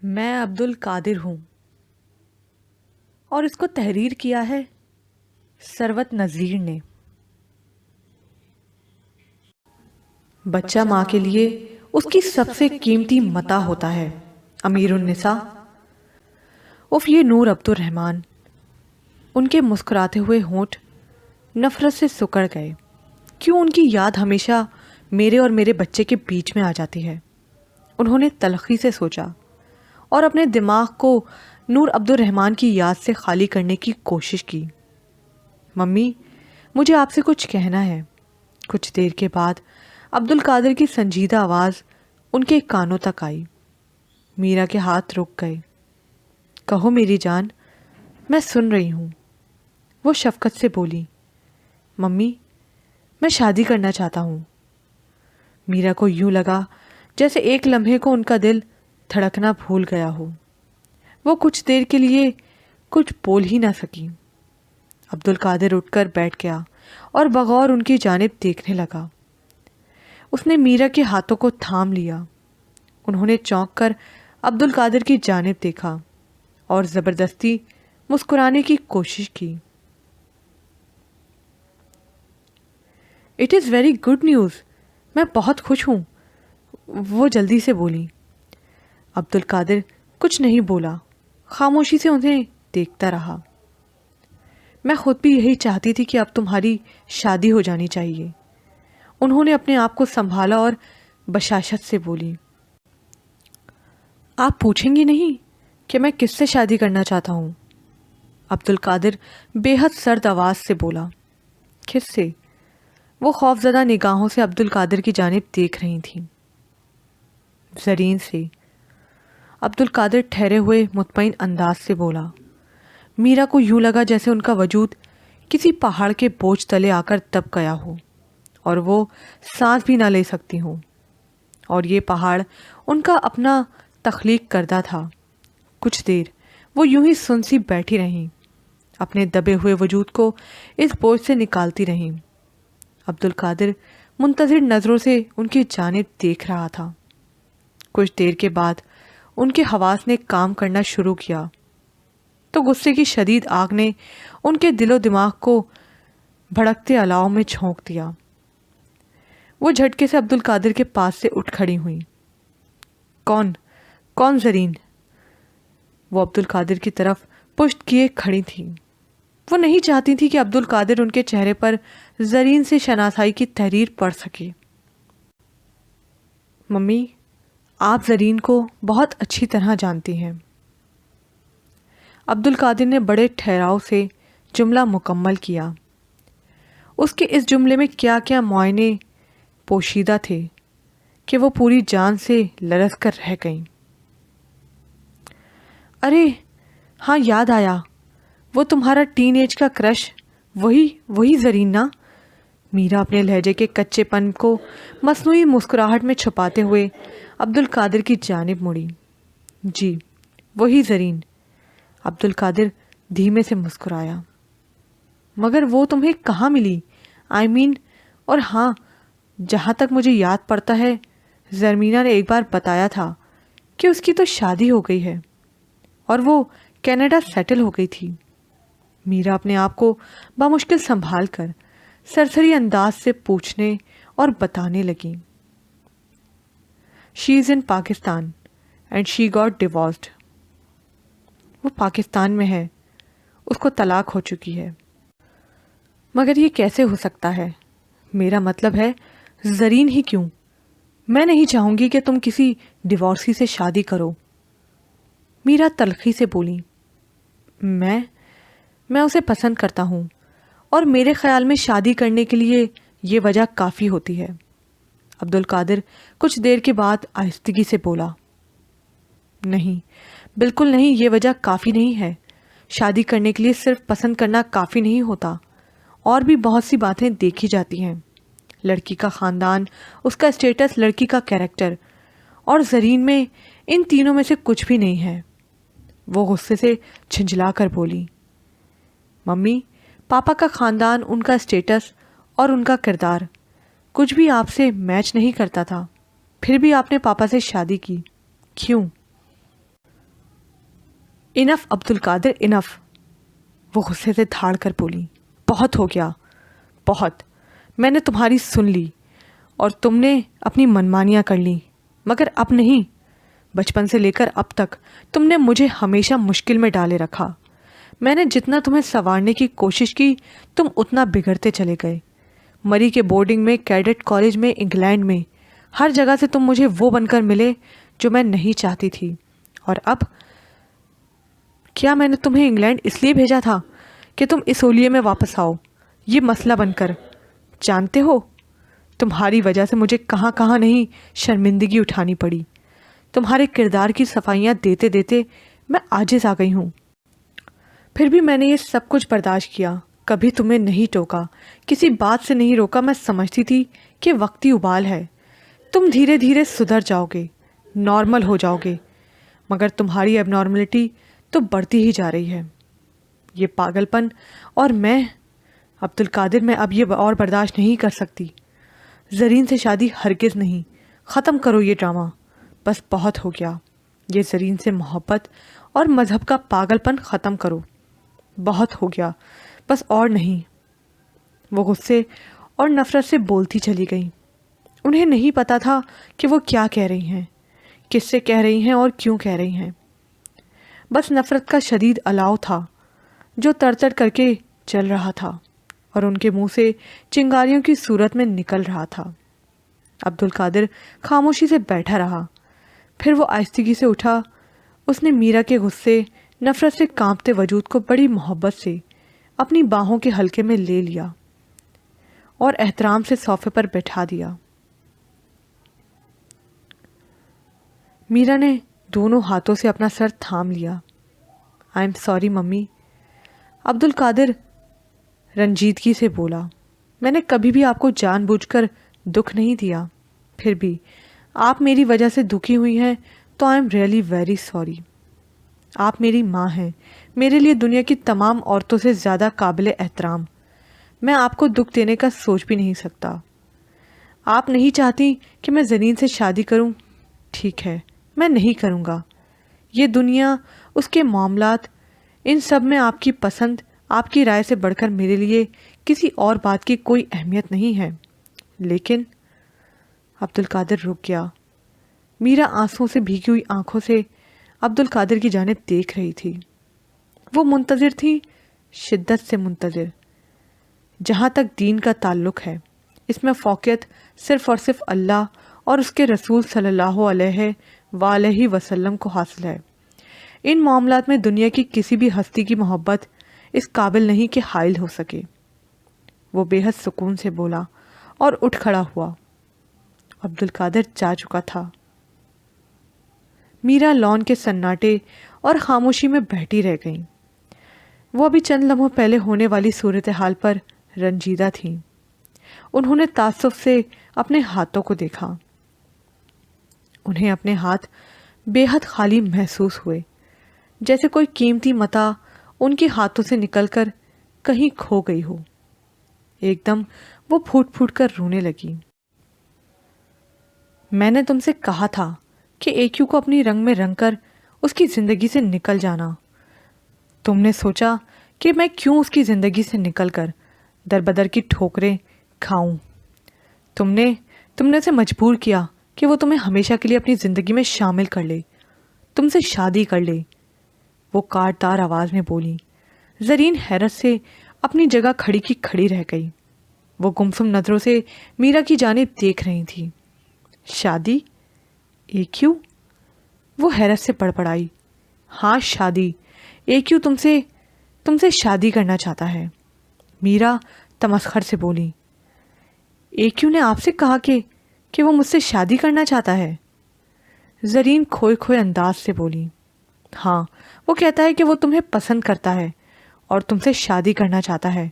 میں عبد القادر ہوں اور اس کو تحریر کیا ہے ثروت نذیر نے۔ بچہ ماں کے لیے اس کی سب سے قیمتی متاع ہوتا ہے۔ امیر النساء۔ اف یہ نور عبد الرحمن، ان کے مسکراتے ہوئے ہونٹ نفرت سے سکڑ گئے۔ کیوں ان کی یاد ہمیشہ میرے اور میرے بچے کے بیچ میں آ جاتی ہے؟ انہوں نے تلخی سے سوچا اور اپنے دماغ کو نور عبد الرحمن کی یاد سے خالی کرنے کی کوشش کی۔ ممی، مجھے آپ سے کچھ کہنا ہے۔ کچھ دیر کے بعد عبد القادر کی سنجیدہ آواز ان کے کانوں تک آئی۔ میرا کے ہاتھ رک گئے۔ کہو میری جان، میں سن رہی ہوں، وہ شفقت سے بولی۔ ممی، میں شادی کرنا چاہتا ہوں۔ میرا کو یوں لگا جیسے ایک لمحے کو ان کا دل دھڑکنا بھول گیا ہو۔ وہ کچھ دیر کے لیے کچھ بول ہی نہ سکی۔ عبد القادر اٹھ کر بیٹھ گیا اور بغور ان کی جانب دیکھنے لگا۔ اس نے میرا کے ہاتھوں کو تھام لیا۔ انہوں نے چونک کر عبد القادر کی جانب دیکھا اور زبردستی مسکرانے کی کوشش کی۔ It is very good news, میں بہت خوش ہوں، وہ جلدی سے بولی۔ عبد القادر کچھ نہیں بولا، خاموشی سے انہیں دیکھتا رہا۔ میں خود بھی یہی چاہتی تھی کہ اب تمہاری شادی ہو جانی چاہیے، انہوں نے اپنے آپ کو سنبھالا اور بشاشت سے بولی۔ آپ پوچھیں گی نہیں کہ میں کس سے شادی کرنا چاہتا ہوں؟ عبد القادر بے حد سرد آواز سے بولا۔ کس سے؟ وہ خوفزدہ نگاہوں سے عبد القادر کی جانب دیکھ رہی تھیں۔ زرین سے، عبد القادر ٹھہرے ہوئے مطمئن انداز سے بولا۔ میرا کو یوں لگا جیسے ان کا وجود کسی پہاڑ کے بوجھ تلے آ کر دب گیا ہو اور وہ سانس بھی نہ لے سکتی ہوں، اور یہ پہاڑ ان کا اپنا تخلیق کردہ تھا۔ کچھ دیر وہ یوں ہی سن سی بیٹھی رہیں، اپنے دبے ہوئے وجود کو اس بوجھ سے نکالتی رہیں۔ عبد القادر منتظر نظروں سے ان کی جانب دیکھ رہا تھا۔ کچھ دیر کے بعد ان کے حواس نے کام کرنا شروع کیا تو غصے کی شدید آگ نے ان کے دل و دماغ کو بھڑکتے الاؤ میں جھونک دیا۔ وہ جھٹکے سے عبد القادر کے پاس سے اٹھ کھڑی ہوئیں۔ کون زرین؟ وہ عبد القادر کی طرف پشت کیے کھڑی تھیں۔ وہ نہیں چاہتی تھی کہ عبد القادر ان کے چہرے پر زرین سے شناسائی کی تحریر پڑھ سکے۔ ممی، آپ زرین کو بہت اچھی طرح جانتی ہیں۔ عبد القادر نے بڑے ٹھہراؤ سے جملہ مکمل کیا۔ اس کے اس جملے میں کیا کیا معائنے پوشیدہ تھے کہ وہ پوری جان سے لرز کر رہ گئیں۔ ارے ہاں، یاد آیا، وہ تمہارا ٹین ایج کا کرش، وہی زرین نا؟ میرا اپنے لہجے کے کچے پن کو مصنوعی مسکراہٹ میں چھپاتے ہوئے عبد القادر کی جانب مڑی۔ جی، وہی زرین۔ عبد القادر دھیمے سے مسکرایا۔ مگر وہ تمہیں کہاں ملی؟ اور ہاں، جہاں تک مجھے یاد پڑتا ہے، زرمینا نے ایک بار بتایا تھا کہ اس کی تو شادی ہو گئی ہے اور وہ کینیڈا سیٹل ہو گئی تھی۔ میرا اپنے آپ کو بامشکل سنبھال کر سرسری انداز سے پوچھنے اور بتانے لگی۔ She is in Pakistan and she got divorced. وہ پاکستان میں ہے، اس کو طلاق ہو چکی ہے۔ مگر یہ کیسے ہو سکتا ہے؟ میرا مطلب ہے زرین ہی کیوں؟ میں نہیں چاہوں گی کہ تم کسی ڈیورسی سے شادی کرو، میرا تلخی سے بولی۔ میں اسے پسند کرتا ہوں اور میرے خیال میں شادی کرنے کے لیے یہ وجہ کافی ہوتی ہے۔ عبد القادر کچھ دیر کے بعد آہستگی سے بولا۔ نہیں، بالکل نہیں، یہ وجہ کافی نہیں ہے۔ شادی کرنے کے لیے صرف پسند کرنا کافی نہیں ہوتا، اور بھی بہت سی باتیں دیکھی جاتی ہیں۔ لڑکی کا خاندان، اس کا اسٹیٹس، لڑکی کا کیریکٹر، اور زرین میں ان تینوں میں سے کچھ بھی نہیں ہے۔ وہ غصے سے جھنجھلا کر بولی۔ ممی، پاپا کا خاندان، ان کا اسٹیٹس اور ان کا کردار کچھ بھی آپ سے میچ نہیں کرتا تھا، پھر بھی آپ نے پاپا سے شادی کی، کیوں؟ انف عبد القادر انف، وہ غصے سے دھاڑ کر بولی۔ بہت ہو گیا، بہت۔ میں نے تمہاری سن لی اور تم نے اپنی منمانیاں کر لی، مگر اب نہیں۔ بچپن سے لے کر اب تک تم نے مجھے ہمیشہ مشکل میں ڈالے رکھا۔ میں نے جتنا تمہیں سنوارنے کی کوشش کی تم اتنا بگڑتے چلے گئے۔ مری کے بورڈنگ میں، کیڈٹ کالج میں، انگلینڈ میں، ہر جگہ سے تم مجھے وہ بن کر ملے جو میں نہیں چاہتی تھی۔ اور اب کیا میں نے تمہیں انگلینڈ اس لیے بھیجا تھا کہ تم اس اولیے میں واپس آؤ، یہ مسئلہ بن کر؟ جانتے ہو تمہاری وجہ سے مجھے کہاں کہاں نہیں شرمندگی اٹھانی پڑی۔ تمہارے کردار کی صفائیاں دیتے دیتے میں عاجز آ گئی ہوں۔ پھر بھی میں نے یہ سب کچھ برداشت کیا، کبھی تمہیں نہیں ٹوکا، کسی بات سے نہیں روکا۔ میں سمجھتی تھی کہ وقتی ابال ہے، تم دھیرے دھیرے سدھر جاؤ گے، نارمل ہو جاؤ گے، مگر تمہاری اب نارملٹی تو بڑھتی ہی جا رہی ہے۔ یہ پاگل پن اور میں عبد القادر، میں اب یہ اور برداشت نہیں کر سکتی۔ زرین سے شادی ہرگز نہیں۔ ختم کرو یہ ڈرامہ، بس بہت ہو گیا۔ یہ زرین سے محبت اور مذہب کا پاگل پن ختم کرو، بہت ہو گیا، بس اور نہیں۔ وہ غصے اور نفرت سے بولتی چلی گئیں۔ انہیں نہیں پتا تھا کہ وہ کیا کہہ رہی ہیں، کس سے کہہ رہی ہیں اور کیوں کہہ رہی ہیں۔ بس نفرت کا شدید الاؤ تھا جو تڑ تڑ کر کے چل رہا تھا اور ان کے منہ سے چنگاریوں کی صورت میں نکل رہا تھا۔ عبد القادر خاموشی سے بیٹھا رہا، پھر وہ آہستگی سے اٹھا۔ اس نے میرا کے غصے، نفرت سے کانپتے وجود کو بڑی محبت سے اپنی باہوں کے حلقے میں لے لیا اور احترام سے صوفے پر بٹھا دیا۔ میرا نے دونوں ہاتھوں سے اپنا سر تھام لیا۔ آئی ایم سوری ممی، عبد القادر رنجیدگی سے بولا۔ میں نے کبھی بھی آپ کو جان بوجھ کر دکھ نہیں دیا، پھر بھی آپ میری وجہ سے دکھی ہوئی ہیں تو I am really very sorry. آپ میری ماں ہیں، میرے لیے دنیا کی تمام عورتوں سے زیادہ قابل احترام۔ میں آپ کو دکھ دینے کا سوچ بھی نہیں سکتا۔ آپ نہیں چاہتی کہ میں زرین سے شادی کروں، ٹھیک ہے، میں نہیں کروں گا۔ یہ دنیا، اس کے معاملات، ان سب میں آپ کی پسند، آپ کی رائے سے بڑھ کر میرے لیے کسی اور بات کی کوئی اہمیت نہیں ہے۔ لیکن عبد القادر رک گیا۔ میرا آنسوں سے بھیگی ہوئی آنکھوں سے عبد القادر کی جانب دیکھ رہی تھی۔ وہ منتظر تھی، شدت سے منتظر۔ جہاں تک دین کا تعلق ہے، اس میں فوقیت صرف اور صرف اللہ اور اس کے رسول صلی اللہ علیہ وآلہ وسلم کو حاصل ہے۔ ان معاملات میں دنیا کی کسی بھی ہستی کی محبت اس قابل نہیں کہ حائل ہو سکے۔ وہ بے حد سکون سے بولا اور اٹھ کھڑا ہوا۔ عبد القادر جا چکا تھا۔ میرا لان کے سناٹے اور خاموشی میں بیٹھی رہ گئیں۔ وہ ابھی چند لمحوں پہلے ہونے والی صورتحال پر رنجیدہ تھیں۔ انہوں نے تعصب سے اپنے ہاتھوں کو دیکھا۔ انہیں اپنے ہاتھ بے حد خالی محسوس ہوئے، جیسے کوئی قیمتی متاع ان کے ہاتھوں سے نکل کر کہیں کھو گئی ہو۔ ایک دم وہ پھوٹ پھوٹ کر رونے لگی۔ میں نے تم سے کہا تھا کہ ایکیو کو اپنی رنگ میں رنگ کر اس کی زندگی سے نکل جانا۔ تم نے سوچا کہ میں کیوں اس کی زندگی سے نکل کر در بدر کی ٹھوکریں کھاؤں؟ تم نے اسے مجبور کیا کہ وہ تمہیں ہمیشہ کے لیے اپنی زندگی میں شامل کر لے، تم سے شادی کر لے۔ وہ کاٹدار آواز میں بولی۔ زرین حیرت سے اپنی جگہ کھڑی کی کھڑی رہ گئی۔ وہ گمسم نظروں سے میرا کی جانب دیکھ رہی تھی۔ شادی؟ ایکیو؟ وہ حیرت سے بڑبڑائی۔ ہاں شادی، ایکیو تم سے شادی کرنا چاہتا ہے۔ میرا تمسخر سے بولی۔ ایکیو نے آپ سے کہا کہ وہ مجھ سے شادی کرنا چاہتا ہے؟ زرین کھوئے کھوئے انداز سے بولی۔ ہاں، وہ کہتا ہے کہ وہ تمہیں پسند کرتا ہے اور تم سے شادی کرنا چاہتا ہے،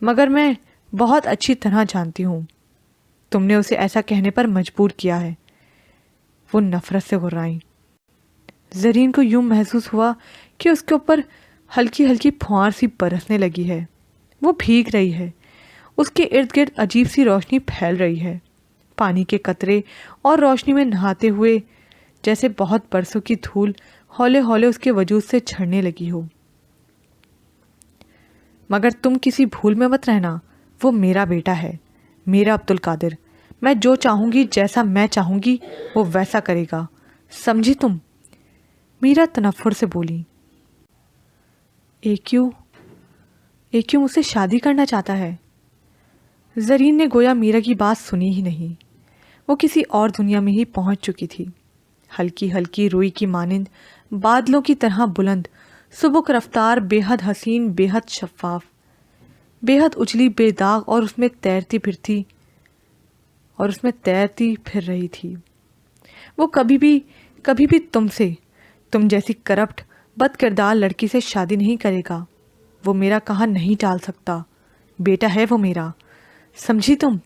مگر میں بہت اچھی طرح جانتی ہوں تم نے اسے ایسا کہنے پر مجبور کیا ہے۔ وہ نفرت سے گھرائیں۔ زرین کو یوں محسوس ہوا کہ اس کے اوپر ہلکی ہلکی پھوار سی برسنے لگی ہے۔ وہ بھیگ رہی ہے، اس کے ارد گرد عجیب سی روشنی پھیل رہی ہے، پانی کے قطرے اور روشنی میں نہاتے ہوئے جیسے بہت برسوں کی دھول ہولے ہولے اس کے وجود سے چھڑنے لگی ہو۔ مگر تم کسی بھول میں مت رہنا، وہ میرا بیٹا ہے، میرا عبد القادر۔ میں جو چاہوں گی، جیسا میں چاہوں گی وہ ویسا کرے گا، سمجھی تم؟ میرا تنفر سے بولی۔ اے کیو مجھ سے شادی کرنا چاہتا ہے؟ زرین نے گویا میرا کی بات سنی ہی نہیں۔ وہ کسی اور دنیا میں ہی پہنچ چکی تھی، ہلکی ہلکی روئی کی مانند، بادلوں کی طرح بلند، سبک رفتار، بے حد حسین، بے حد شفاف، بے حد اجلی، بے داغ، اور اس میں تیرتی پھر رہی تھی۔ وہ کبھی بھی تم جیسی کرپٹ بد کردار لڑکی سے شادی نہیں کرے گا۔ وہ میرا کہا نہیں ٹال سکتا، بیٹا ہے وہ میرا، سمجھی تم؟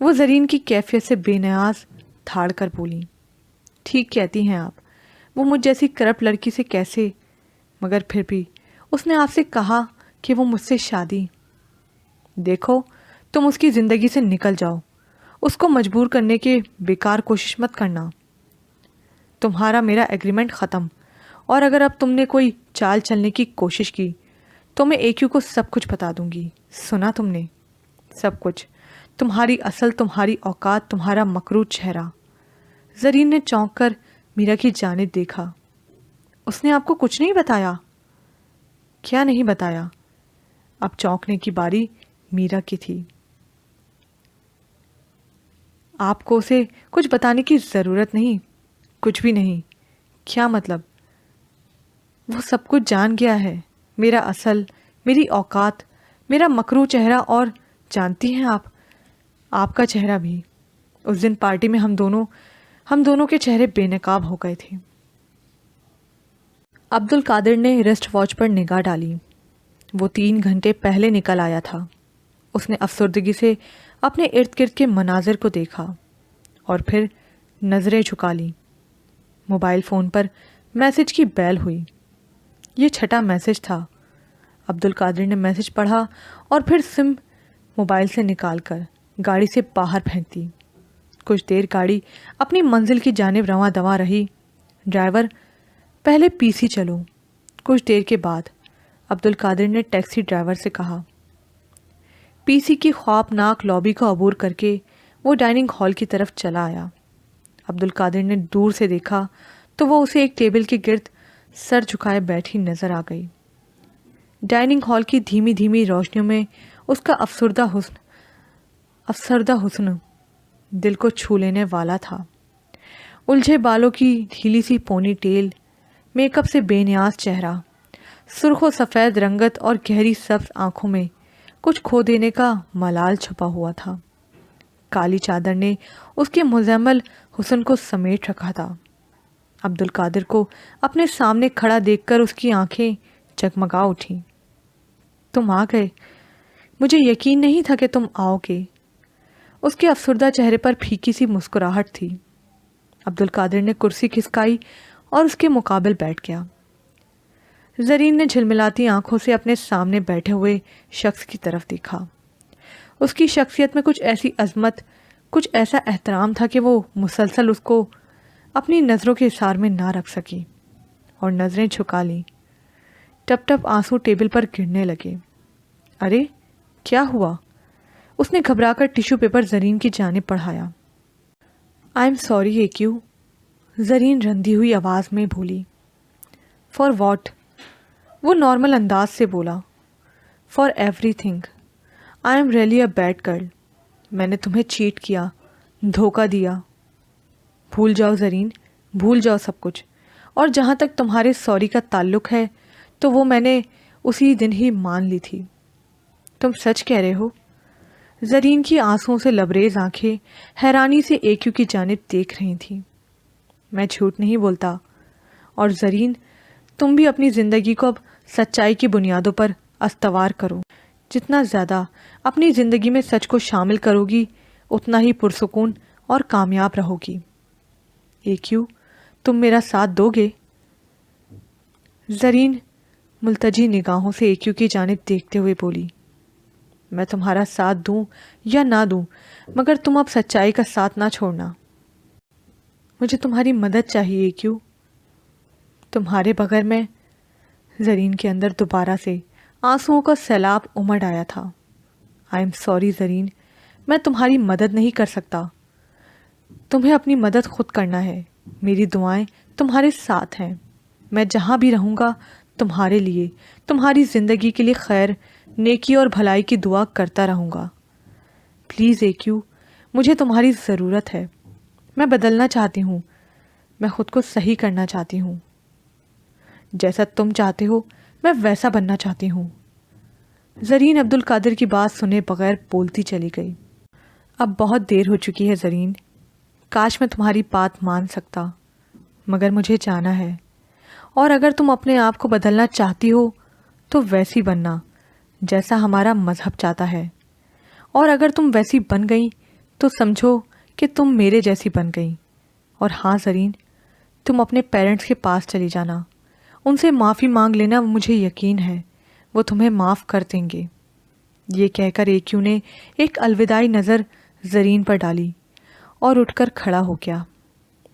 وہ زرین کی کیفیت سے بے نیاز تھاڑ کر بولی۔ ٹھیک کہتی ہیں آپ، وہ مجھ جیسی کرپٹ لڑکی سے کیسے؟ مگر پھر بھی اس نے آپ سے کہا کہ وہ مجھ سے شادی۔ دیکھو، تم اس کی زندگی سے نکل جاؤ، اس کو مجبور کرنے کے بیکار کوشش مت کرنا۔ تمہارا میرا ایگریمنٹ ختم، اور اگر اب تم نے کوئی چال چلنے کی کوشش کی تو میں اے کیو کو سب کچھ بتا دوں گی۔ سنا تم نے؟ سب کچھ، تمہاری اصل، تمہاری اوقات، تمہارا مکروہ چہرہ۔ زرین نے چونک کر میرا کی جانب دیکھا۔ اس نے آپ کو کچھ نہیں بتایا؟ کیا نہیں بتایا؟ اب چونکنے کی باری میرا کی تھی۔ آپ کو اسے کچھ بتانے کی ضرورت نہیں، کچھ بھی نہیں۔ کیا مطلب؟ وہ سب کچھ جان گیا ہے، میرا اصل، میری اوقات، میرا مکروہ چہرہ، اور جانتی ہیں آپ کا چہرہ بھی۔ اس دن پارٹی میں ہم دونوں کے چہرے بے نقاب ہو گئے تھے۔ عبد القادر نے رسٹ واچ پر نگاہ ڈالی۔ وہ 3 گھنٹے پہلے نکل آیا تھا۔ اس نے افسردگی سے اپنے ارد گرد کے مناظر کو دیکھا اور پھر نظریں جھکا لی۔ موبائل فون پر میسج کی بیل ہوئی۔ یہ 6واں میسج تھا۔ عبد القادر نے میسج پڑھا اور پھر سم موبائل سے نکال کر گاڑی سے باہر پھینک دی۔ کچھ دیر گاڑی اپنی منزل کی جانب رواں دواں رہی۔ ڈرائیور، پہلے پی سی چلو۔ کچھ دیر کے بعد عبد القادر نے ٹیکسی ڈرائیور سے کہا۔ پی سی کی خوابناک لابی کو عبور کر کے وہ ڈائننگ ہال کی طرف چلا آیا۔ عبد القادر نے دور سے دیکھا تو وہ اسے ایک ٹیبل کے گرد سر جھکائے بیٹھی نظر آ گئی۔ ڈائننگ ہال کی دھیمی دھیمی روشنیوں میں اس کا افسردہ حسن دل کو چھو لینے والا تھا۔ الجھے بالوں کی ڈھیلی سی پونی ٹیل، میک اپ سے بے نیاز چہرہ، سرخ و سفید رنگت اور گہری سبز آنکھوں میں کچھ کھو دینے کا ملال چھپا ہوا تھا۔ کالی چادر نے اس کے مزمل حسن کو سمیٹ رکھا تھا۔ عبد القادر کو اپنے سامنے کھڑا دیکھ کر اس کی آنکھیں جگمگا اٹھیں۔ تم آ گئے، مجھے یقین نہیں تھا کہ تم آؤ گے۔ اس کے افسردہ چہرے پر پھیکی سی مسکراہٹ تھی۔ عبد القادر نے کرسی کھسکائی اور اس کے مقابل بیٹھ گیا۔ زرین نے جھلملاتی آنکھوں سے اپنے سامنے بیٹھے ہوئے شخص کی طرف دیکھا۔ اس کی شخصیت میں کچھ ایسی عظمت، کچھ ایسا احترام تھا کہ وہ مسلسل اس کو اپنی نظروں کے اثار میں نہ رکھ سکی اور نظریں جھکا لیں۔ ٹپ ٹپ آنسو ٹیبل پر گرنے لگے۔ ارے کیا ہوا؟ اس نے گھبرا کر ٹیشو پیپر زرین کی جانب بڑھایا۔ آئی ایم سوری اے کیو، زرین رندی ہوئی آواز میں بولی۔ For what? وہ نارمل انداز سے بولا۔ For every thing, I am really a bad girl. میں نے تمہیں چیٹ کیا، دھوکہ دیا۔ بھول جاؤ زرین، بھول جاؤ سب کچھ، اور جہاں تک تمہارے سوری کا تعلق ہے تو وہ میں نے اسی دن ہی مان لی تھی۔ تم سچ کہہ رہے ہو؟ زرین کی آنسوؤں سے لبریز آنکھیں حیرانی سے اے کیو کی جانب دیکھ رہی تھیں۔ میں جھوٹ نہیں بولتا، اور زرین تم بھی اپنی زندگی کو اب سچائی کی بنیادوں پر استوار کرو۔ جتنا زیادہ اپنی زندگی میں سچ کو شامل کرو گی اتنا ہی پرسکون اور کامیاب رہو گی۔ اے کیو، تم میرا ساتھ دو گے؟ زرین ملتجی نگاہوں سے اے کیو کی جانب دیکھتے ہوئے بولی۔ میں تمہارا ساتھ دوں یا نہ دوں، مگر تم اب سچائی کا ساتھ نہ چھوڑنا۔ مجھے تمہاری مدد چاہیے اے کیو۔ تمہارے بغیر میں زرین کے اندر دوبارہ سے آنسوؤں کا سیلاب امڑ آیا تھا۔ آئی ایم سوری زرین، میں تمہاری مدد نہیں کر سکتا۔ تمہیں اپنی مدد خود کرنا ہے۔ میری دعائیں تمہارے ساتھ ہیں۔ میں جہاں بھی رہوں گا تمہارے لیے، تمہاری زندگی کے لیے خیر، نیکی اور بھلائی کی دعا کرتا رہوں گا۔ پلیز ایکیو، مجھے تمہاری ضرورت ہے۔ میں بدلنا چاہتی ہوں، میں خود کو صحیح کرنا چاہتی ہوں۔ جیسا تم چاہتے ہو میں ویسا بننا چاہتی ہوں۔ زرین عبدالقادر کی بات سنے بغیر بولتی چلی گئی۔ اب بہت دیر ہو چکی ہے زرین، کاش میں تمہاری بات مان سکتا، مگر مجھے جانا ہے، اور اگر تم اپنے آپ کو بدلنا چاہتی ہو تو ویسی بننا جیسا ہمارا مذہب چاہتا ہے، اور اگر تم ویسی بن گئی تو سمجھو کہ تم میرے جیسی بن گئی۔ اور ہاں زرین، تم اپنے پیرنٹس کے پاس چلی جانا، ان سے معافی مانگ لینا، مجھے یقین ہے وہ تمہیں معاف کر دیں گے۔ یہ کہہ کر ایکیو نے ایک الوداعی نظر زرین پر ڈالی اور اٹھ کر کھڑا ہو گیا۔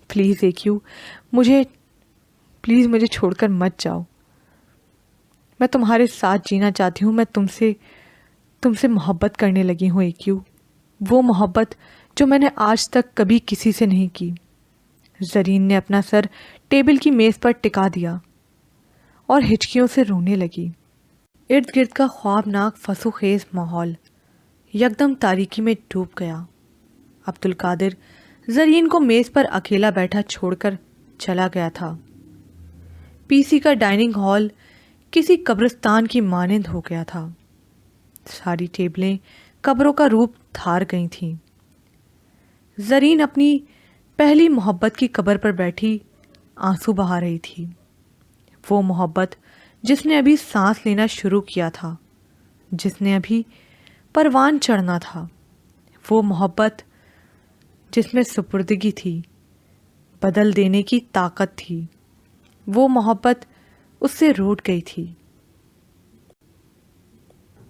پلیز ایکیو، پلیز مجھے چھوڑ کر مت جاؤ۔ میں تمہارے ساتھ جینا چاہتی ہوں۔ میں تم سے محبت کرنے لگی ہوں ایکیو، وہ محبت جو میں نے آج تک کبھی کسی سے نہیں کی۔ زرین نے اپنا سر ٹیبل کی میز پر ٹکا دیا اور ہچکیوں سے رونے لگی۔ ارد گرد کا خوابناک فسو خیز ماحول یکدم تاریکی میں ڈوب گیا۔ عبدالقادر زرین کو میز پر اکیلا بیٹھا چھوڑ کر چلا گیا تھا۔ پی سی کا ڈائننگ ہال کسی قبرستان کی مانند ہو گیا تھا۔ ساری ٹیبلیں قبروں کا روپ دھار گئی تھیں۔ زرین اپنی پہلی محبت کی قبر پر بیٹھی آنسو بہا رہی تھی۔ وہ محبت جس نے ابھی سانس لینا شروع کیا تھا، جس نے ابھی پروان چڑھنا تھا، وہ محبت جس میں سپردگی تھی، بدل دینے کی طاقت تھی، وہ محبت اس سے روٹ گئی تھی۔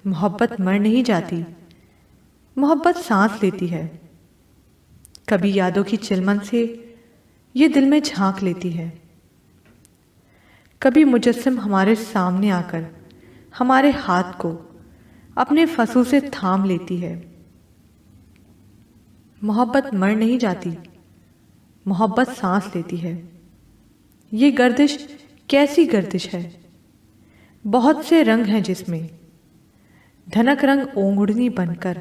محبت مر نہیں جاتی، محبت سانس لیتی ہے، کبھی یادوں کی چلمن سے یہ دل میں جھانک لیتی ہے، کبھی مجسم ہمارے سامنے آ کر ہمارے ہاتھ کو اپنے فسوں سے تھام لیتی ہے۔ محبت مر نہیں جاتی، محبت سانس لیتی ہے۔ یہ گردش کیسی گردش ہے، بہت سے رنگ ہیں جس میں، دھنک رنگ اونگڑنی بن کر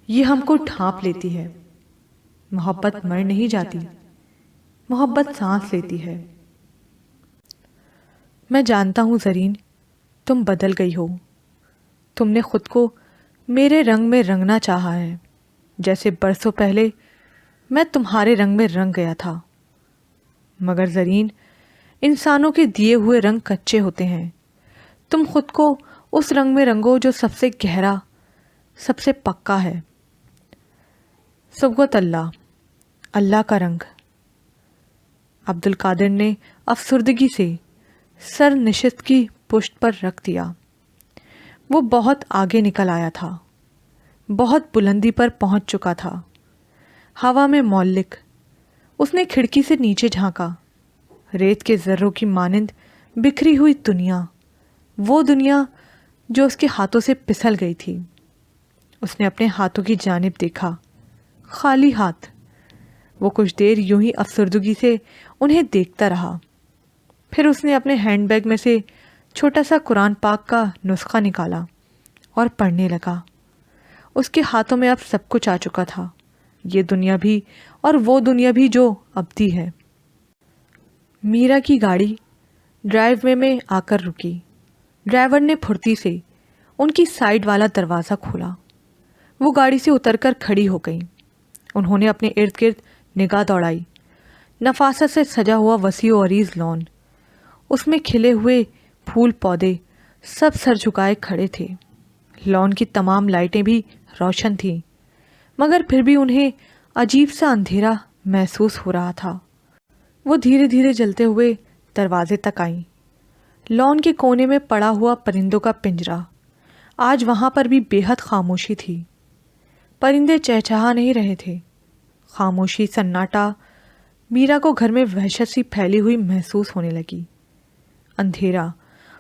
یہ ہم کو ڈھانپ لیتی ہے۔ محبت مر نہیں جاتی، محبت سانس لیتی ہے۔ میں جانتا ہوں زرین، تم بدل گئی ہو، تم نے خود کو میرے رنگ میں رنگنا چاہا ہے، جیسے برسوں پہلے میں تمہارے رنگ میں رنگ گیا تھا۔ مگر زرین، انسانوں کے دیے ہوئے رنگ کچے ہوتے ہیں۔ تم خود کو اس رنگ میں رنگو جو سب سے گہرا، سب سے پکا ہے۔ سبغت اللہ کا رنگ۔ عبدالقادر نے افسردگی سے سر نشست کی پشت پر رکھ دیا۔ وہ بہت آگے نکل آیا تھا، بہت بلندی پر پہنچ چکا تھا، ہوا میں معلق۔ اس نے کھڑکی سے نیچے جھانکا، ریت کے ذروں کی مانند بکھری ہوئی دنیا، وہ دنیا جو اس کے ہاتھوں سے پھسل گئی تھی۔ اس نے اپنے ہاتھوں کی جانب دیکھا، خالی ہاتھ۔ وہ کچھ دیر یوں ہی افسردگی سے انہیں دیکھتا رہا، پھر اس نے اپنے ہینڈ بیگ میں سے چھوٹا سا قرآن پاک کا نسخہ نکالا اور پڑھنے لگا۔ اس کے ہاتھوں میں اب سب کچھ آ چکا تھا، یہ دنیا بھی اور وہ دنیا بھی جو ابدی ہے۔ میرا کی گاڑی ڈرائیو وے میں آ کر رکی۔ ڈرائیور نے پھرتی سے ان کی سائیڈ والا دروازہ کھولا۔ وہ گاڑی سے اتر کر کھڑی ہو گئیں۔ انہوں نے اپنے ارد گرد نگاہ دوڑائی۔ نفاست سے سجا ہوا وسیع و عریض لان، اس میں کھلے ہوئے پھول پودے سب سر جھکائے کھڑے تھے۔ لان کی تمام لائٹیں بھی روشن تھیں، مگر پھر بھی انہیں عجیب سا اندھیرا محسوس ہو رہا تھا۔ وہ دھیرے دھیرے جلتے ہوئے دروازے تک آئیں۔ لان کے کونے میں پڑا ہوا پرندوں کا پنجرا، آج وہاں پر بھی بے حد خاموشی تھی۔ پرندے چہچہا نہیں رہے تھے۔ خاموشی، سناٹا، میرا کو گھر میں وحشت سی پھیلی ہوئی محسوس ہونے لگی۔ اندھیرا،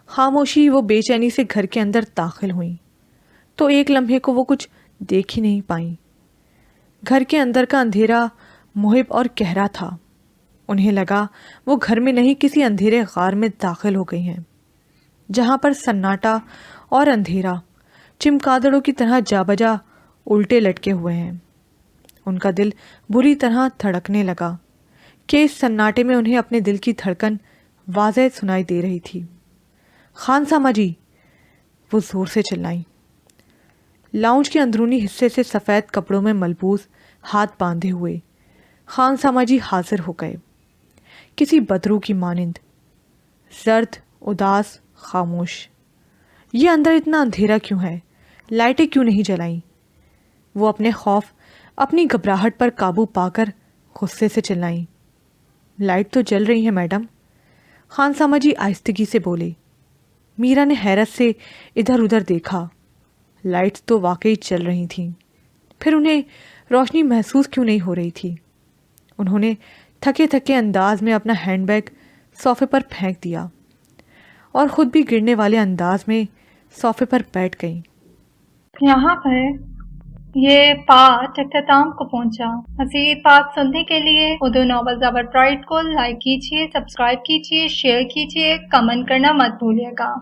خاموشی، وہ بے چینی سے گھر کے اندر داخل ہوئیں تو ایک لمحے کو وہ کچھ دیکھ ہی نہیں پائیں۔ گھر کے اندر کا اندھیرا محب اور گہرا تھا۔ انہیں لگا وہ گھر میں نہیں کسی اندھیرے غار میں داخل ہو گئی ہیں، جہاں پر سناٹا اور اندھیرا چمگادڑوں کی طرح جا بجا الٹے لٹکے ہوئے ہیں۔ ان کا دل بری طرح دھڑکنے لگا کہ اس سناٹے میں انہیں اپنے دل کی دھڑکن واضح سنائی دے رہی تھی۔ خان سامہ جی، وہ زور سے چلائیں۔ لاؤنج کے اندرونی حصے سے سفید کپڑوں میں ملبوس ہاتھ باندھے ہوئے خان سامہ جی حاضر ہو گئے، کسی بدرو کی مانند، زرد، اداس، خاموش۔ یہ اندر اتنا اندھیرا کیوں ہے؟ لائٹیں کیوں نہیں جلائیں؟ وہ اپنے خوف، اپنی گھبراہٹ پر قابو پا کر غصے سے چلائیں۔ لائٹ تو جل رہی ہے میڈم، خان سامہ جی آہستگی سے بولے۔ میرا نے حیرت سے ادھر ادھر دیکھا۔ لائٹس تو واقعی چل رہی تھیں، پھر انہیں روشنی محسوس کیوں نہیں ہو رہی تھی؟ انہوں نے تھکے تھکے انداز میں اپنا ہینڈ بیگ صوفے پر پھینک دیا اور خود بھی گرنے والے انداز میں صوفے پر بیٹھ گئیں۔ یہاں پر یہ پارٹ اختتام کو پہنچا۔ مزید پارٹ سننے کے لیے اردو ناول زبر پرائڈ کو لائک کیجیے، سبسکرائب کیجیے، شیئر کیجیے، کمنٹ کرنا مت بھولیے گا۔